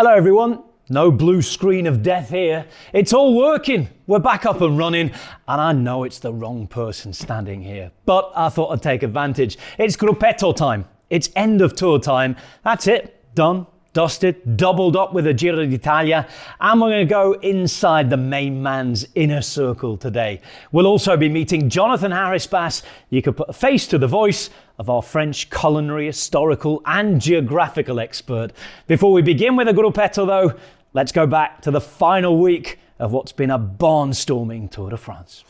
Hello everyone, no blue screen of death here. It's all working, we're back up and running, and I know it's the wrong person standing here, but I thought I'd take advantage. It's Gruppetto time, it's end of tour time, that's it, done, dusted, doubled up with a Giro D'Italia, and we're going to go inside the main man's inner circle today. We'll also be meeting Jonathan Harris-Bass. You could put a face to the voice of our French culinary, historical and geographical expert. Before we begin with the Gruppetto though, let's go back to the final week of what's been a barnstorming Tour de France.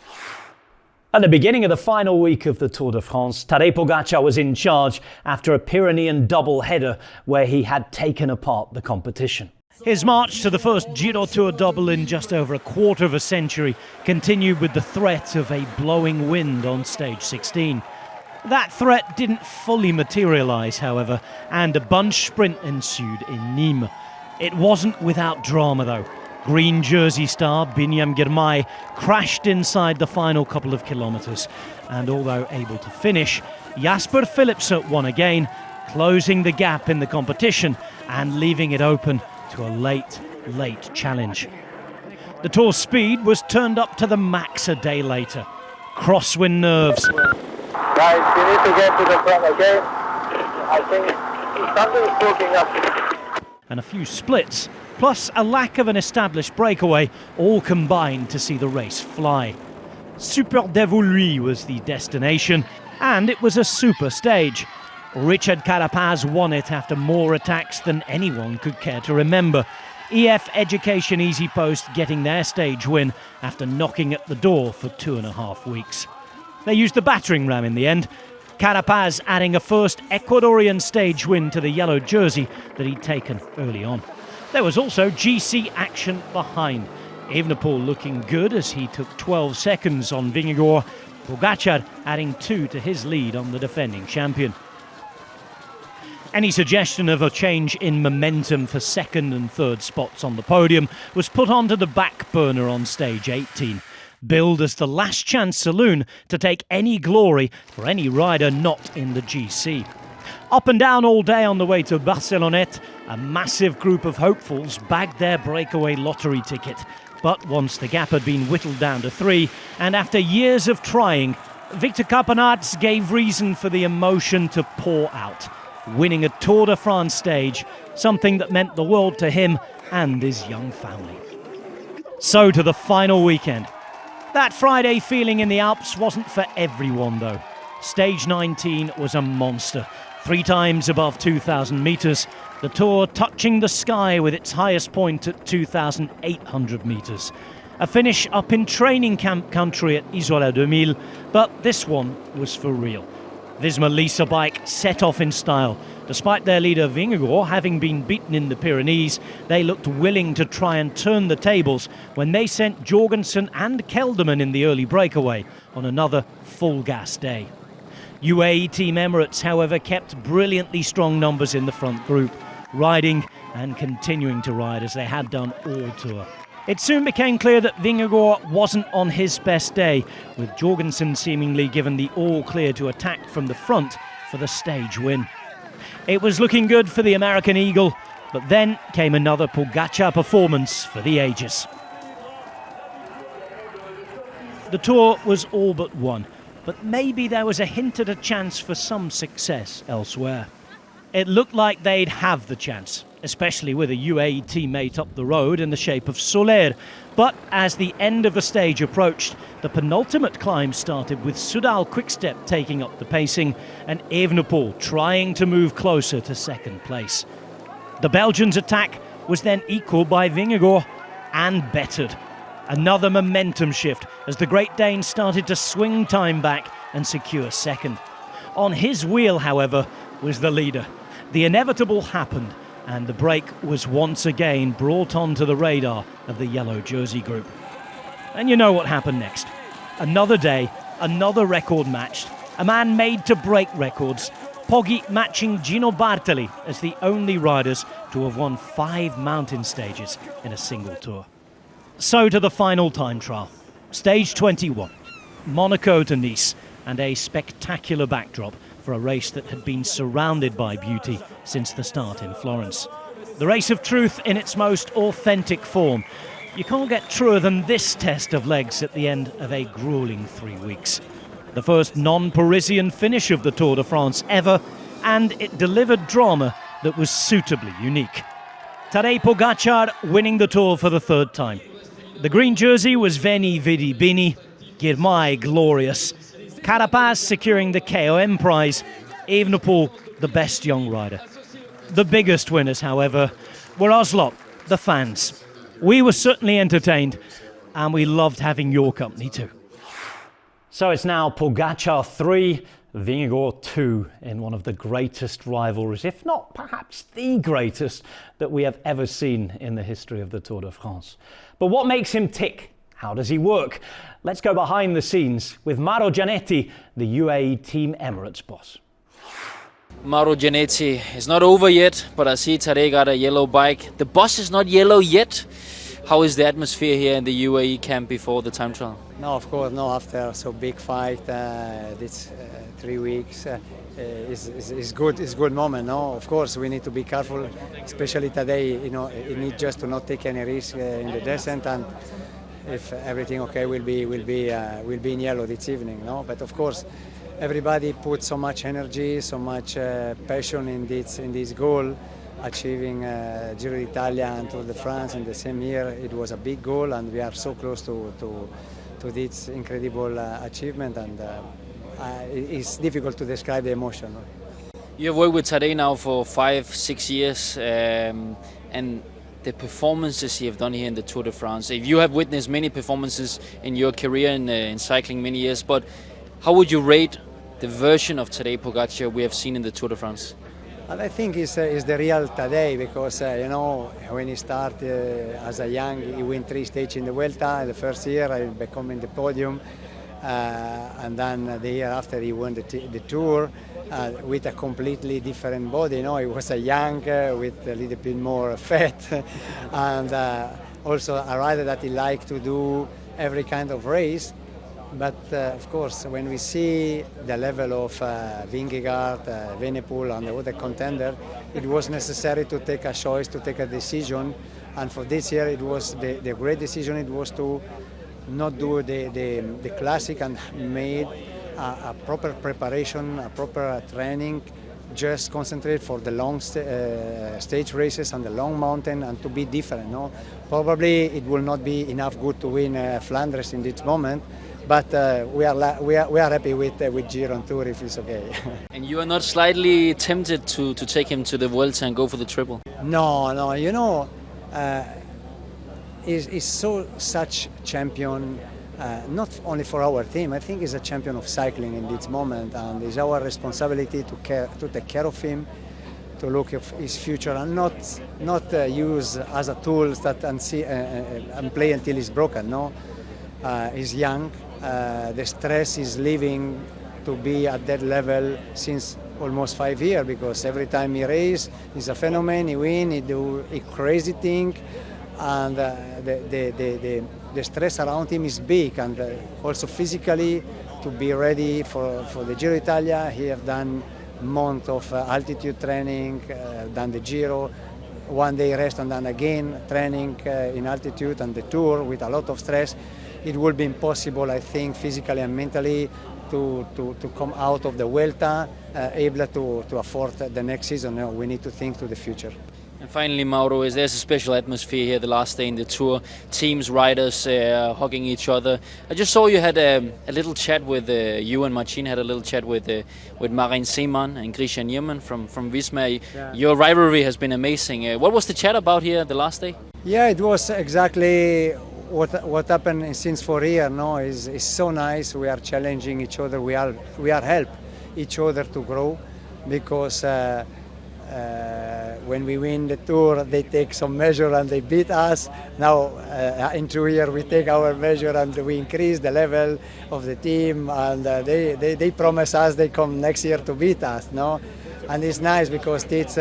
At the beginning of the final week of the Tour de France, Tadej Pogačar was in charge after a Pyrenean double-header where he had taken apart the competition. His march to the first Giro-Tour double in just over a quarter of a century continued with the threat of a blowing wind on stage 16. That threat didn't fully materialise, however, and a bunch sprint ensued in Nîmes. It wasn't without drama, though. Green jersey star Biniam Girmay crashed inside the final couple of kilometres, and although able to finish, Jasper Philipsen won again, closing the gap in the competition and leaving it open to a late challenge. The Tour's speed was turned up to the max a day later. Crosswind nerves. Guys, you need to get to the front, okay? I think something's broken up. And a few splits, plus a lack of an established breakaway, all combined to see the race fly. Super Dévoluy was the destination, and it was a super stage. Richard Carapaz won it after more attacks than anyone could care to remember. EF Education Easy Post getting their stage win after knocking at the door for 2.5 weeks. They used the battering ram in the end, Carapaz adding a first Ecuadorian stage win to the yellow jersey that he'd taken early on. There was also GC action behind. Evenepoel looking good as he took 12 seconds on Vingegaard, Pogačar adding 2 to his lead on the defending champion. Any suggestion of a change in momentum for second and third spots on the podium was put onto the back burner on stage 18. Billed as the last chance saloon to take any glory for any rider not in the GC. Up and down all day on the way to Barcelonnette, a massive group of hopefuls bagged their breakaway lottery ticket. But once the gap had been whittled down to 3, and after years of trying, Victor Campenaerts gave reason for the emotion to pour out, winning a Tour de France stage, something that meant the world to him and his young family. So to the final weekend. That Friday feeling in the Alps wasn't for everyone though. Stage 19 was a monster, 3 times above 2,000 metres, the Tour touching the sky with its highest point at 2,800 metres. A finish up in training camp country at Isola 2000, but this one was for real. Visma Lease bike set off in style. Despite their leader Vingegaard having been beaten in the Pyrenees, they looked willing to try and turn the tables when they sent Jorgensen and Kelderman in the early breakaway on another full-gas day. UAE Team Emirates, however, kept brilliantly strong numbers in the front group, riding and continuing to ride as they had done all tour. It soon became clear that Vingegaard wasn't on his best day, with Jorgensen seemingly given the all-clear to attack from the front for the stage win. It was looking good for the American Eagle, but then came another Pogačar performance for the ages. The Tour was all but won, but maybe there was a hint at a chance for some success elsewhere. It looked like they'd have the chance, especially with a UAE teammate up the road in the shape of Soler. But as the end of the stage approached, the penultimate climb started with Soudal-QuickStep taking up the pacing and Evenepoel trying to move closer to second place. The Belgians' attack was then equalled by Vingegaard and bettered. Another momentum shift as the Great Dane started to swing time back and secure second. On his wheel, however, was the leader. The inevitable happened, and the break was once again brought onto the radar of the yellow jersey group. And you know what happened next. Another day, another record matched, a man made to break records, Poggi matching Gino Bartali as the only riders to have won 5 mountain stages in a single tour. So to the final time trial, stage 21, Monaco to Nice, and a spectacular backdrop for a race that had been surrounded by beauty since the start in Florence. The race of truth in its most authentic form. You can't get truer than this test of legs at the end of a grueling 3 weeks. The first non-Parisian finish of the Tour de France ever, and it delivered drama that was suitably unique. Tadej Pogačar winning the Tour for the third time. The green jersey was Veni Vidi Bini, Girmay glorious, Carapaz securing the KOM prize, Evenepoel the best young rider. The biggest winners, however, were us lot, the fans. We were certainly entertained, and we loved having your company too. So it's now Pogačar 3, Vingegaard 2 in one of the greatest rivalries, if not perhaps the greatest, that we have ever seen in the history of the Tour de France. But what makes him tick? How does he work? Let's go behind the scenes with Mauro Gianetti, the UAE Team Emirates boss. Mauro Gianetti, it's not over yet, but I see Tadej got a yellow bike. The bus is not yellow yet. How is the atmosphere here in the UAE camp before the time trial? No, of course, no. After so big fight, this 3 weeks is good. It's a good moment. No, of course, we need to be careful, especially today. You know, you need just to not take any risk in the descent, and if everything okay, we'll be in yellow this evening. No, but of course, everybody put so much energy, so much passion in this goal. Achieving Giro D'Italia and Tour de France in the same year, it was a big goal, and we are so close to this incredible achievement, and it's difficult to describe the emotion. You have worked with Tadej now for 5-6 years, and the performances you have done here in the Tour de France. You have witnessed many performances in your career in cycling many years, but how would you rate the version of Tadej Pogačar we have seen in the Tour de France? And I think it's the real Tadej, because you know, when he started as a young, he won 3 stages in the Vuelta. The first year, I became in the podium, and then the year after, he won the Tour with a completely different body. You know, he was a young with a little bit more fat, and also a rider that he liked to do every kind of race. But of course, when we see the level of Vingegaard, Evenepoel and the other contender, it was necessary to take a choice, to take a decision. And for this year, it was the great decision. It was to not do the classic and made a proper preparation, a proper training, just concentrate for the long stage races and the long mountain, and to be different. No? Probably it will not be enough good to win Flanders in this moment. But we are happy with Giro-Tour if it's okay. And you are not slightly tempted to take him to the Vuelta and go for the triple? No. You know, he's such champion, not only for our team. I think he's a champion of cycling in this moment, and it's our responsibility to take care of him, to look at his future, and not use as a tool that and play until he's broken. No, he's young. The stress is living to be at that level since almost 5 years, because every time he races, he's a phenomenon. He wins, he do a crazy thing, and the stress around him is big, and also physically to be ready for the Giro D'Italia. He have done month of altitude training, done the Giro, 1 day rest, and then again training in altitude, and the Tour with a lot of stress. It will be impossible, I think, physically and mentally to come out of the Vuelta able to afford the next season. No, we need to think to the future. And finally, Mauro, there's a special atmosphere here the last day in the Tour. Teams, riders hugging each other. I just saw you had a little chat with, you and Marcin had a little chat with Marin Seemann and Christian Niermann from Visma. Yeah. Your rivalry has been amazing. What was the chat about here the last day? Yeah, it was exactly what happened since 4 years. No, is so nice. We are challenging each other. We are help each other to grow, because when we win the Tour, they take some measure and they beat us. Now in 2 years we take our measure and we increase the level of the team, and they promise us they come next year to beat us. No, and it's nice because it's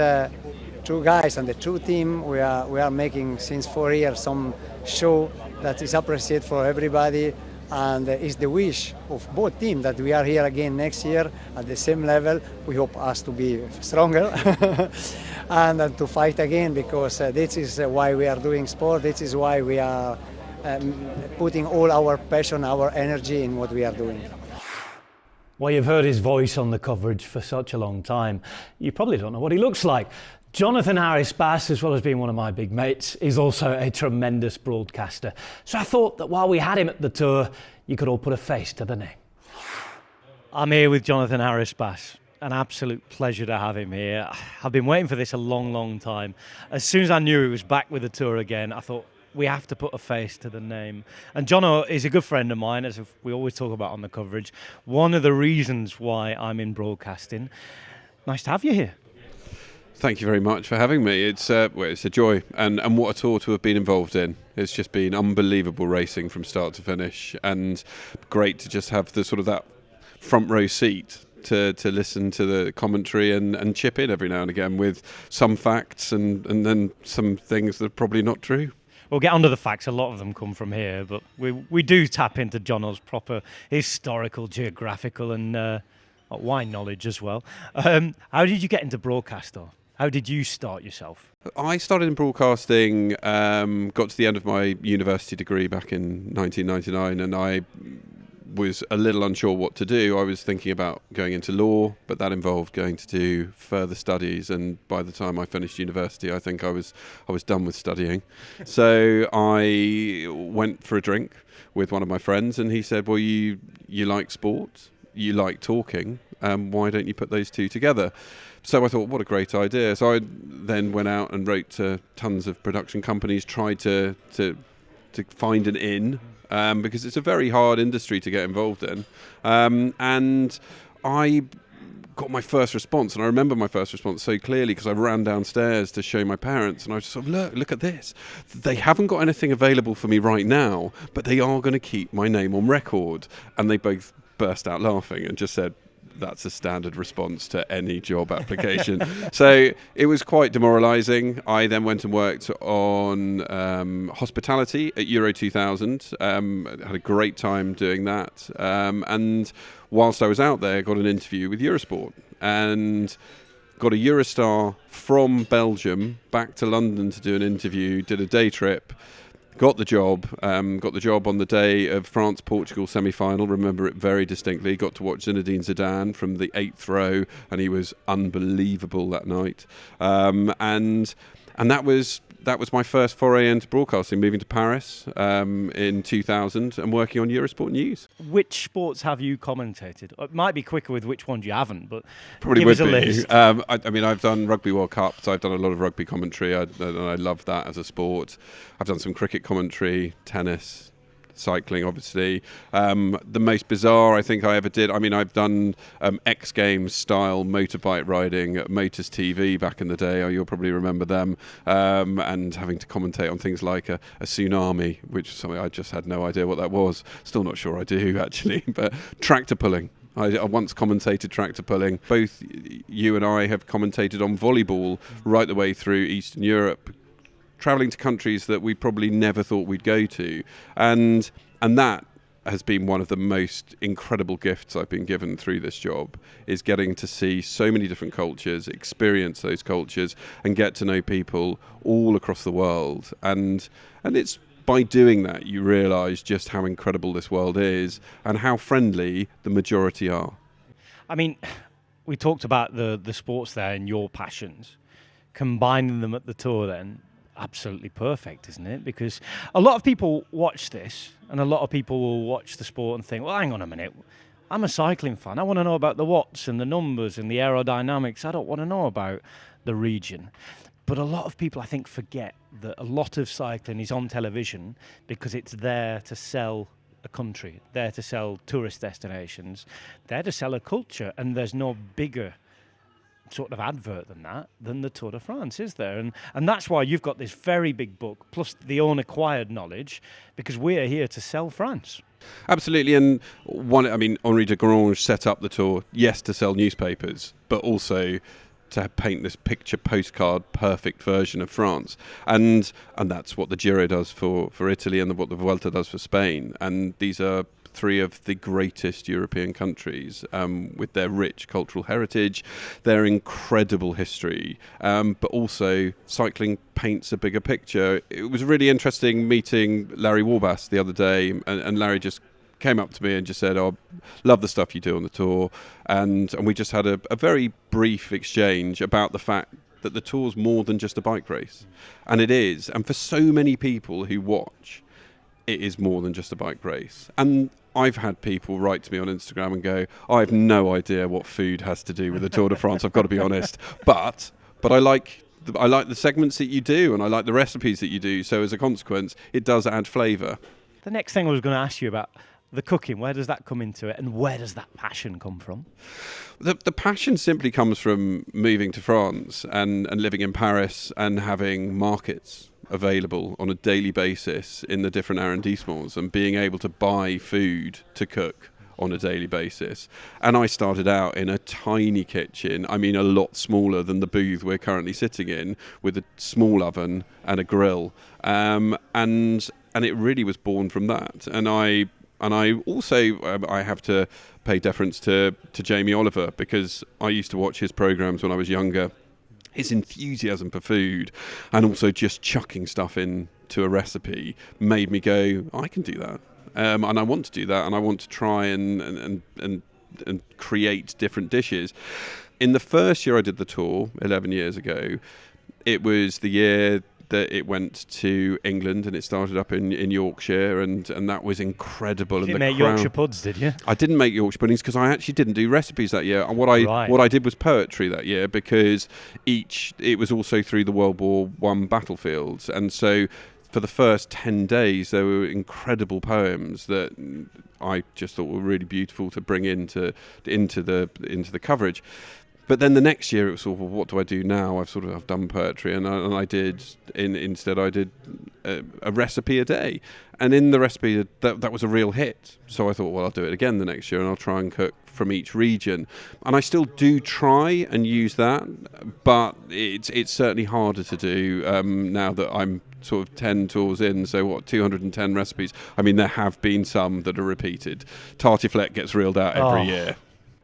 two guys and the two team. We are making since 4 years some show that is appreciated for everybody, and it's the wish of both teams that we are here again next year at the same level. We hope us to be stronger and to fight again, because this is why we are doing sport. This is why we are putting all our passion, our energy in what we are doing. Well, you've heard his voice on the coverage for such a long time. You probably don't know what he looks like. Jonathan Harris-Bass, as well as being one of my big mates, is also a tremendous broadcaster. So I thought that while we had him at the Tour, you could all put a face to the name. I'm here with Jonathan Harris-Bass. An absolute pleasure to have him here. I've been waiting for this a long, long time. As soon as I knew he was back with the Tour again, I thought, we have to put a face to the name. And Jono is a good friend of mine, as we always talk about on the coverage. One of the reasons why I'm in broadcasting. Nice to have you here. Thank you very much for having me. It's a joy, and what a tour to have been involved in. It's just been unbelievable racing from start to finish, and great to just have the sort of that front row seat to listen to the commentary and chip in every now and again with some facts and then some things that are probably not true. We'll get onto the facts. A lot of them come from here, but we do tap into Jono's proper historical, geographical and wine knowledge as well. How did you get into broadcast, though? How did you start yourself? I started in broadcasting, got to the end of my university degree back in 1999, and I was a little unsure what to do. I was thinking about going into law, but that involved going to do further studies, and by the time I finished university, I think I was done with studying. So I went for a drink with one of my friends, and he said, well, you like sport, you like talking, why don't you put those two together? So I thought, what a great idea. So I then went out and wrote to tons of production companies, tried to find an in, because it's a very hard industry to get involved in. And I got my first response, and I remember my first response so clearly because I ran downstairs to show my parents, and I was just sort of, look at this. They haven't got anything available for me right now, but they are going to keep my name on record. And they both burst out laughing and just said, that's a standard response to any job application. So it was quite demoralising. I then went and worked on hospitality at Euro 2000. Had a great time doing that. And whilst I was out there, got an interview with Eurosport and got a Eurostar from Belgium back to London to do an interview, did a day trip. Got the job on the day of France-Portugal semi-final. Remember it very distinctly. Got to watch Zinedine Zidane from the 8th row, and he was unbelievable that night. And that was my first foray into broadcasting, moving to Paris in 2000 and working on Eurosport News. Which sports have you commentated? It might be quicker with which ones you haven't, but probably give would us a be. list. I mean, I've done Rugby World Cup, so I've done a lot of rugby commentary, and I love that as a sport. I've done some cricket commentary, tennis, cycling, obviously. The most bizarre I think I ever did, I mean, I've done X Games style motorbike riding at Motors TV back in the day. You'll probably remember them. And having to commentate on things like a tsunami, which is something I just had no idea what that was. Still not sure I do, actually. But tractor pulling. I once commentated tractor pulling. Both you and I have commentated on volleyball right the way through Eastern Europe, travelling to countries that we probably never thought we'd go to. And that has been one of the most incredible gifts I've been given through this job, is getting to see so many different cultures, experience those cultures, and get to know people all across the world. And it's by doing that you realise just how incredible this world is and how friendly the majority are. I mean, we talked about the sports there and your passions. Combining them at the Tour then, absolutely perfect, isn't it? Because a lot of people watch this and a lot of people will watch the sport and think, well, hang on a minute, I'm a cycling fan. I want to know about the watts and the numbers and the aerodynamics. I don't want to know about the region. But a lot of people, I think, forget that a lot of cycling is on television because it's there to sell a country, there to sell tourist destinations, there to sell a culture, and there's no bigger sort of advert than the Tour de France, is there? And that's why you've got this very big book plus the own acquired knowledge, because we're here to sell France. Absolutely. And Henri de Grange set up the Tour, yes, to sell newspapers, but also to paint this picture postcard perfect version of France, and that's what the Giro does for Italy and what the Vuelta does for Spain. And these are three of the greatest European countries with their rich cultural heritage, their incredible history, but also cycling paints a bigger picture. It was really interesting meeting Larry Warbasse the other day, and Larry just came up to me and just said, "Oh, love the stuff you do on the Tour," and we just had a very brief exchange about the fact that the Tour's more than just a bike race, and it is. And for so many people who watch, it is more than just a bike race. And I've had people write to me on Instagram and go, "I have no idea what food has to do with the Tour de France. I've got to be honest, but I like the segments that you do, and I like the recipes that you do. So as a consequence, it does add flavour." The next thing I was going to ask you about, the cooking, where does that come into it, and where does that passion come from? The passion simply comes from moving to France and living in Paris and having markets available on a daily basis in the different arrondissements and being able to buy food to cook on a daily basis. And I started out in a tiny kitchen, I mean a lot smaller than the booth we're currently sitting in, with a small oven and a grill. And it really was born from that. And I also I have to pay deference to Jamie Oliver, because I used to watch his programmes when I was younger. His enthusiasm for food and also just chucking stuff into a recipe made me go, I can do that. And I want to do that, and I want to try and create different dishes. In the first year I did the Tour, 11 years ago, it was the year that it went to England, and it started up in Yorkshire, and that was incredible. You didn't make Yorkshire puds, did you? I didn't make Yorkshire puddings because I actually didn't do recipes that year. What I did was poetry that year, because it was also through the World War I battlefields, and so for the first 10 days there were incredible poems that I just thought were really beautiful to bring into the coverage. But then the next year it was sort of, well, what do I do now? I've done poetry, and I did a recipe a day, and in the recipe that was a real hit. So I thought, well, I'll do it again the next year, and I'll try and cook from each region. And I still do try and use that, but it's certainly harder to do now that I'm sort of 10 tours in. So 210 recipes. I mean, there have been some that are repeated. Tartiflette gets reeled out every year.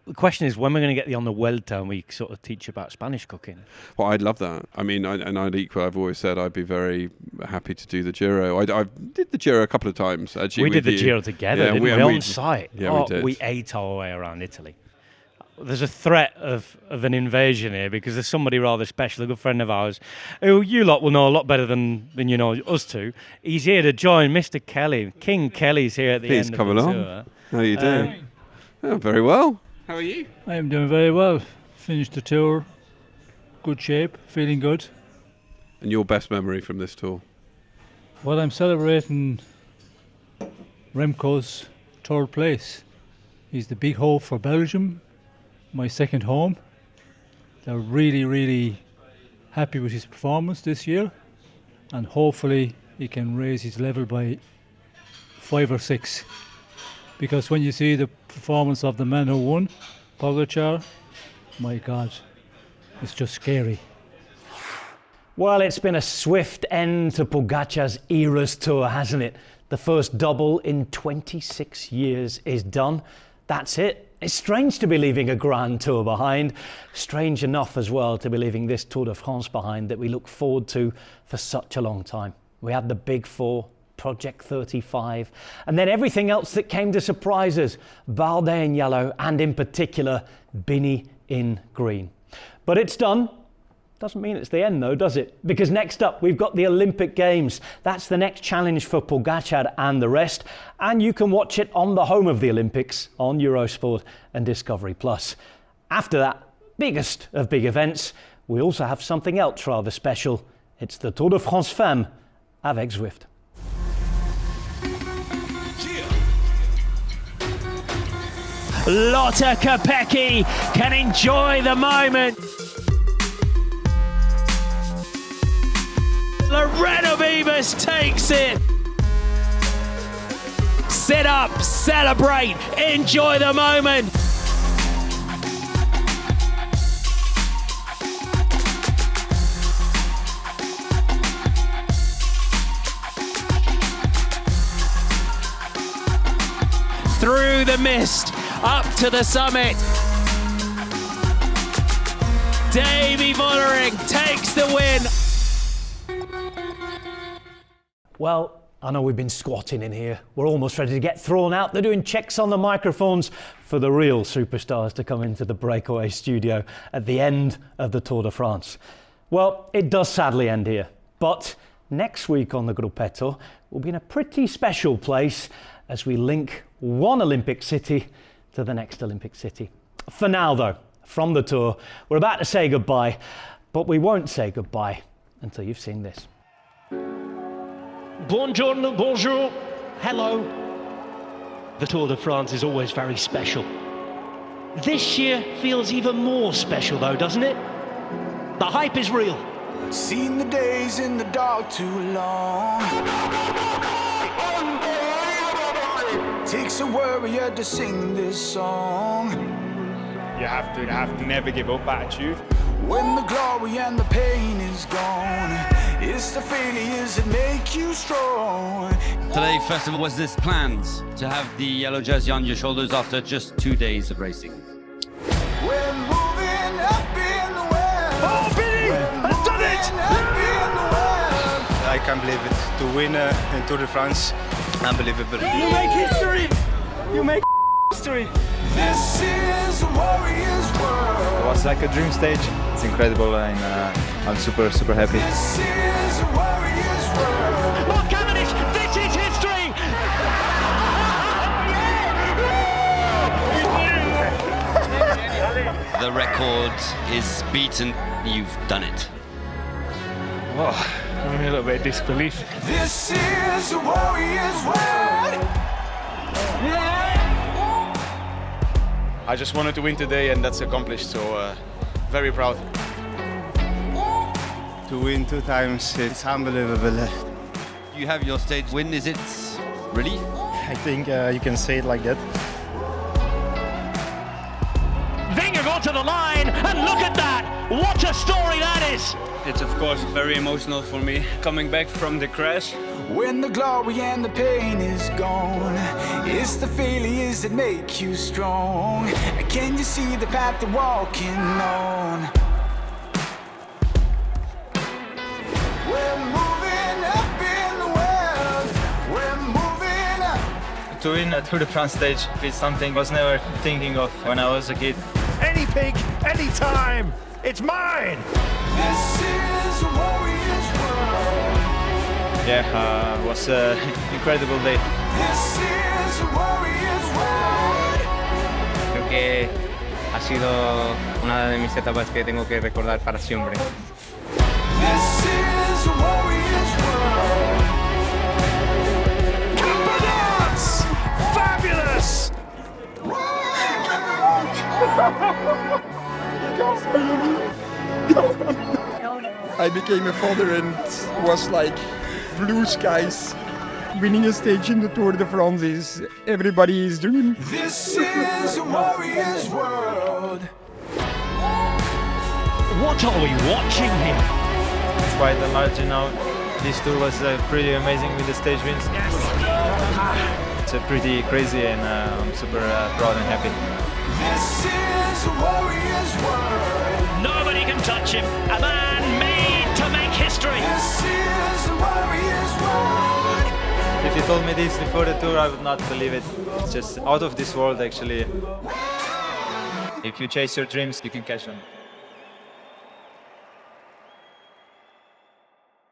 The question is, when we're going to get you on the Vuelta and we sort of teach about Spanish cooking? Well, I'd love that. I mean, I've always said I'd be very happy to do the Giro. I did the Giro a couple of times, actually. We did the Giro together, didn't we? On site. Yeah, we did. We ate our way around Italy. There's a threat of an invasion here, because there's somebody rather special, a good friend of ours, who you lot will know a lot better than you know us two. He's here to join Mr. Kelly. King Kelly's here at the end of the tour. Please come along. How are you doing? Oh, very well. How are you? I am doing very well. Finished the tour, good shape, feeling good. And your best memory from this tour? Well, I'm celebrating Remco's third place. He's the big hope for Belgium, my second home. They're really, really happy with his performance this year, and hopefully he can raise his level by 5 or 6. Because when you see the performance of the man who won, Pogačar, my God, it's just scary. Well, it's been a swift end to Pogačar's Eras Tour, hasn't it? The first double in 26 years is done. That's it. It's strange to be leaving a Grand Tour behind. Strange enough as well to be leaving this Tour de France behind that we look forward to for such a long time. We had the Big Four, Project 35, and then everything else that came to surprise us. Bardet in yellow, and in particular, Bini in green. But it's done. Doesn't mean it's the end though, does it? Because next up, we've got the Olympic Games. That's the next challenge for Pogačar and the rest. And you can watch it on the home of the Olympics on Eurosport and Discovery+. After that, biggest of big events, we also have something else rather special. It's the Tour de France Femmes avec Zwift. Lotta Kopecky can enjoy the moment. Lorena Vivas takes it. Sit up, celebrate, enjoy the moment. through the mist, up to the summit. Davy Vollering takes the win. Well, I know we've been squatting in here. We're almost ready to get thrown out. They're doing checks on the microphones for the real superstars to come into the breakaway studio at the end of the Tour de France. Well, it does sadly end here, but next week on the Gruppetto, we'll be in a pretty special place as we link one Olympic city to the next Olympic city. For now, though, from the Tour, we're about to say goodbye, but we won't say goodbye until you've seen this. Buongiorno, bonjour, hello. The Tour de France is always very special. This year feels even more special though, doesn't it? The hype is real. Seen the days in the dark too long. Takes a warrior to sing this song. You have to never give up attitude. When the glory and the pain is gone, it's the failures that make you strong. Today, first of all, was this planned to have the yellow jersey on your shoulders after just 2 days of racing? We're moving up in the world. Oh, Billy has done it! I can't believe it. To win in Tour de France, unbelievable. You make history! You make history! This is a warrior's world. It was like a dream stage. It's incredible, and I'm super happy. This is a warrior's world. Mark Cavendish, this is history! The record is beaten. You've done it. Oh, I'm in a little bit of disbelief. This is a warrior's world. I just wanted to win today, and that's accomplished, so very proud. To win 2 times, it's unbelievable. You have your stage win. Is it relief? I think you can say it like that. Vingegaard to the line, and look at that! What a story that is! It's of course very emotional for me, coming back from the crash. When the glory and the pain is gone, it's the failures that make you strong. Can you see the path you're walking on? We're moving up in the world. We're moving up. To win a Tour de France stage is something I was never thinking of when I was a kid. Any peak, any time, it's mine! This is a warrior's world. Yeah, it was an incredible day. This is a warrior's world. Creo que ha sido una de mis etapas que tengo que recordar para siempre. This is a warrior's world. Campeonato! Fabulous! I became a father and was like blue skies. Winning a stage in the Tour de France is everybody's dream. This is a warrior's world. What are we watching here? It's quite a large now. This tour was pretty amazing with the stage wins. It's pretty crazy, and I'm super proud and happy. This is a warrior's world. Nobody can touch him. A man made to make history. This is a warrior's world. If you told me this before the tour, I would not believe it. It's just out of this world, actually. If you chase your dreams, you can catch them.